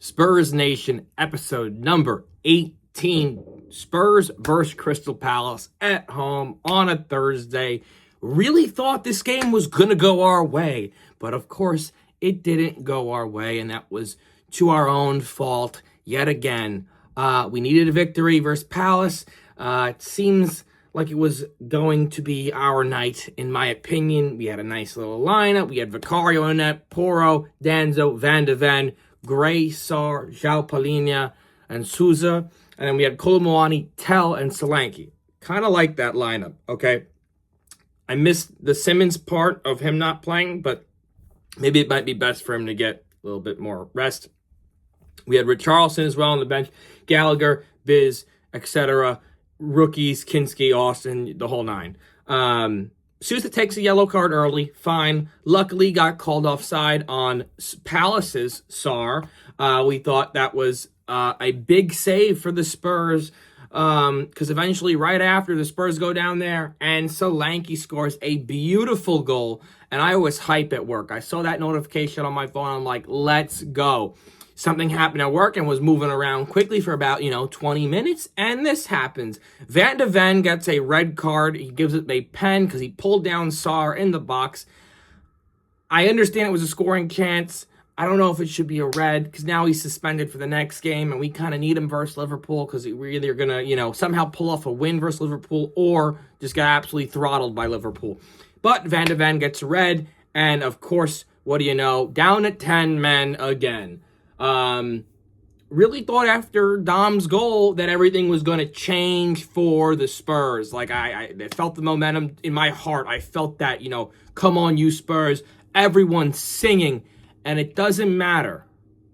Spurs Nation, episode number 18. Spurs versus Crystal Palace at home on a Thursday. Really thought this game was going to go our way, but of course it didn't go our way, and that was to our own fault yet again. We needed a victory versus Palace. It seems like it was going to be our night, in my opinion. We had a nice little lineup. We had Vicario in net, Porro, Danzo, Van de Ven, Gray, Sarr, João Palhinha, and Souza. And then we had Kolomoani, Tell, and Solanke. Kind of like that lineup, okay? I missed the Simmons part of him not playing, but maybe it might be best for him to get a little bit more rest. We had Richarlison as well on the bench, Gallagher, Biz, etc., rookies, Kinski, Austin, the whole nine. Souza takes a yellow card early, fine. Luckily got called offside on Palace's Sarr. We thought that was a big save for the Spurs, because eventually right after the Spurs go down there and Solanke scores a beautiful goal. And I was hype at work. I saw that notification on my phone. I'm like, let's go. Something happened at work and was moving around quickly for about, 20 minutes. And this happens. Van de Ven gets a red card. He gives it a pen because he pulled down Sarr in the box. I understand it was a scoring chance. I don't know if it should be a red because now he's suspended for the next game. And we kind of need him versus Liverpool because we're either going to, somehow pull off a win versus Liverpool or just get absolutely throttled by Liverpool. But Van de Ven gets a red. And, of course, what do you know? Down at 10 men again. Really thought after Dom's goal that everything was going to change for the Spurs. Like, I felt the momentum in my heart. I felt that, come on, you Spurs. Everyone's singing. And it doesn't matter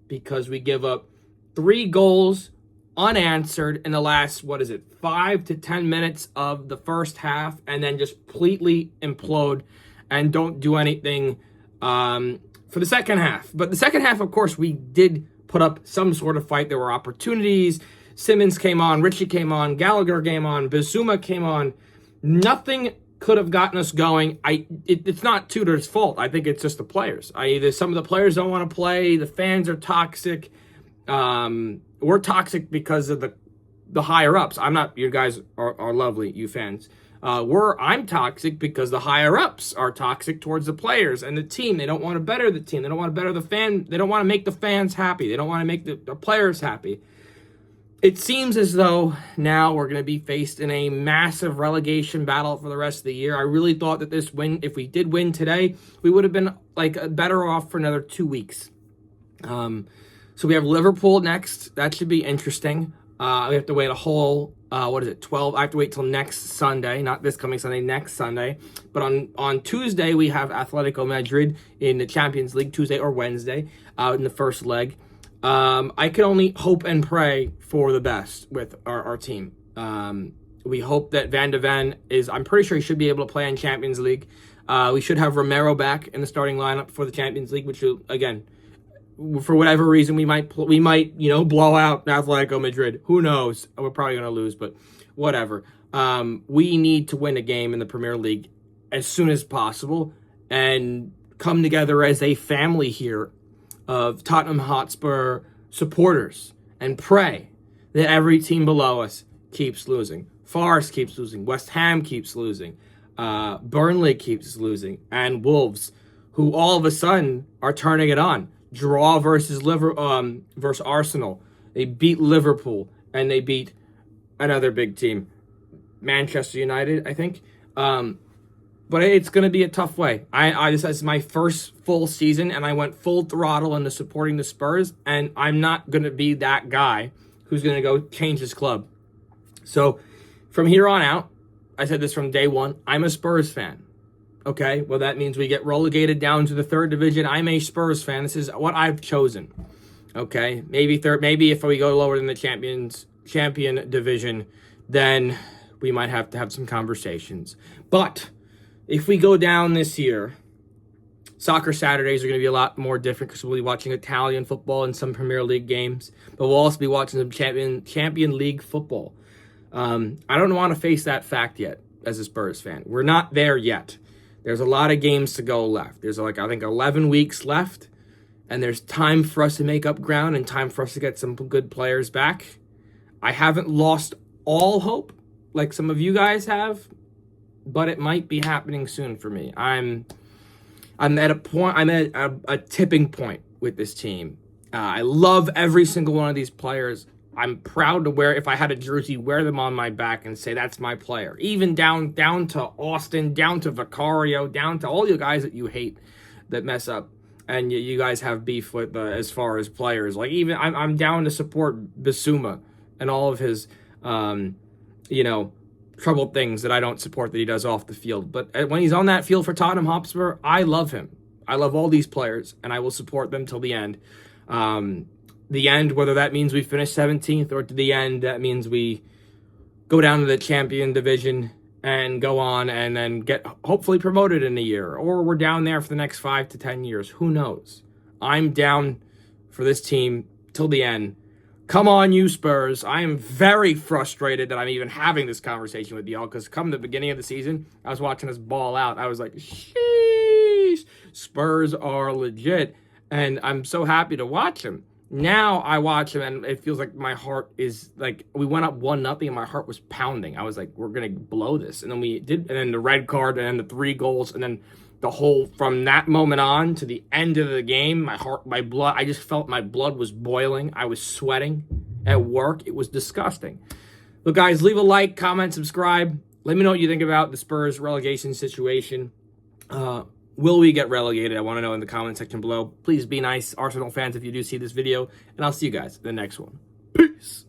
because we give up 3 goals unanswered in the last, 5 to 10 minutes of the first half, and then just completely implode and don't do anything for the second half. But the second half, of course, we did put up some sort of fight. There were opportunities. Simmons came on, Richie came on, Gallagher came on, Bissouma came on. Nothing could have gotten us going. It's not Tudor's fault. I think it's just the players. Either some of the players don't want to play, the fans are toxic. We're toxic because of the higher ups. I'm not. You guys are lovely, you fans. I'm toxic because the higher ups are toxic towards the players and the team. They don't want to better the team. They don't want to better the fan. They don't want to make the fans happy. They don't want to make the players happy. It seems as though now we're going to be faced in a massive relegation battle for the rest of the year. I really thought that this win, if we did win today, we would have been better off for another 2 weeks. So we have Liverpool next. That should be interesting. We have to wait a whole, 12? I have to wait till next Sunday, not this coming Sunday, next Sunday. But on Tuesday, we have Atletico Madrid in the Champions League, Tuesday or Wednesday, in the first leg. I can only hope and pray for the best with our team. We hope that Van de Ven I'm pretty sure he should be able to play in Champions League. We should have Romero back in the starting lineup for the Champions League, which will, again, for whatever reason, we might blow out Atletico Madrid. Who knows? We're probably going to lose, but whatever. We need to win a game in the Premier League as soon as possible and come together as a family here of Tottenham Hotspur supporters and pray that every team below us keeps losing. Forest keeps losing. West Ham keeps losing. Burnley keeps losing. And Wolves, who all of a sudden are turning it on. Draw versus Arsenal. They beat Liverpool and they beat another big team, Manchester United, I think. But it's going to be a tough way. This is my first full season, and I went full throttle into supporting the Spurs, and I'm not going to be that guy who's going to go change his club. So from here on out, I said this from day one, I'm a Spurs fan. Okay, well, that means we get relegated down to the 3rd division. I'm a Spurs fan. This is what I've chosen. Okay, maybe if we go lower than the champion division, then we might have to have some conversations. But if we go down this year, soccer Saturdays are going to be a lot more different because we'll be watching Italian football and some Premier League games, but we'll also be watching some Champion League football. I don't want to face that fact yet as a Spurs fan. We're not there yet. There's a lot of games to go left. There's I think 11 weeks left, and there's time for us to make up ground and time for us to get some good players back. I haven't lost all hope like some of you guys have, but it might be happening soon for me. I'm at a point, I'm at a tipping point with this team. I love every single one of these players. I'm proud to wear, if I had a jersey, wear them on my back and say that's my player. Even down to Austin, down to Vicario, down to all you guys that you hate that mess up and you guys have beef with as far as players. Like, even I'm down to support Bissouma and all of his troubled things that I don't support that he does off the field. But when he's on that field for Tottenham Hotspur, I love him. I love all these players, and I will support them till the end. The end, whether that means we finish 17th or to the end, that means we go down to the champion division and go on and then get hopefully promoted in a year, or we're down there for the next 5 to 10 years. Who knows? I'm down for this team till the end. Come on, you Spurs. I am very frustrated that I'm even having this conversation with y'all, because come the beginning of the season, I was watching us ball out. I was like, sheesh, Spurs are legit, and I'm so happy to watch them. Now I watch them, and it feels like my heart is like, we went up 1-0, and my heart was pounding. I was like, we're going to blow this. And then we did, and then the red card, and then the 3 goals, and then the whole, from that moment on to the end of the game, I just felt my blood was boiling. I was sweating at work. It was disgusting. Look, guys, leave a like, comment, subscribe. Let me know what you think about the Spurs relegation situation. Will we get relegated? I want to know in the comment section below. Please be nice, Arsenal fans, if you do see this video. And I'll see you guys in the next one. Peace.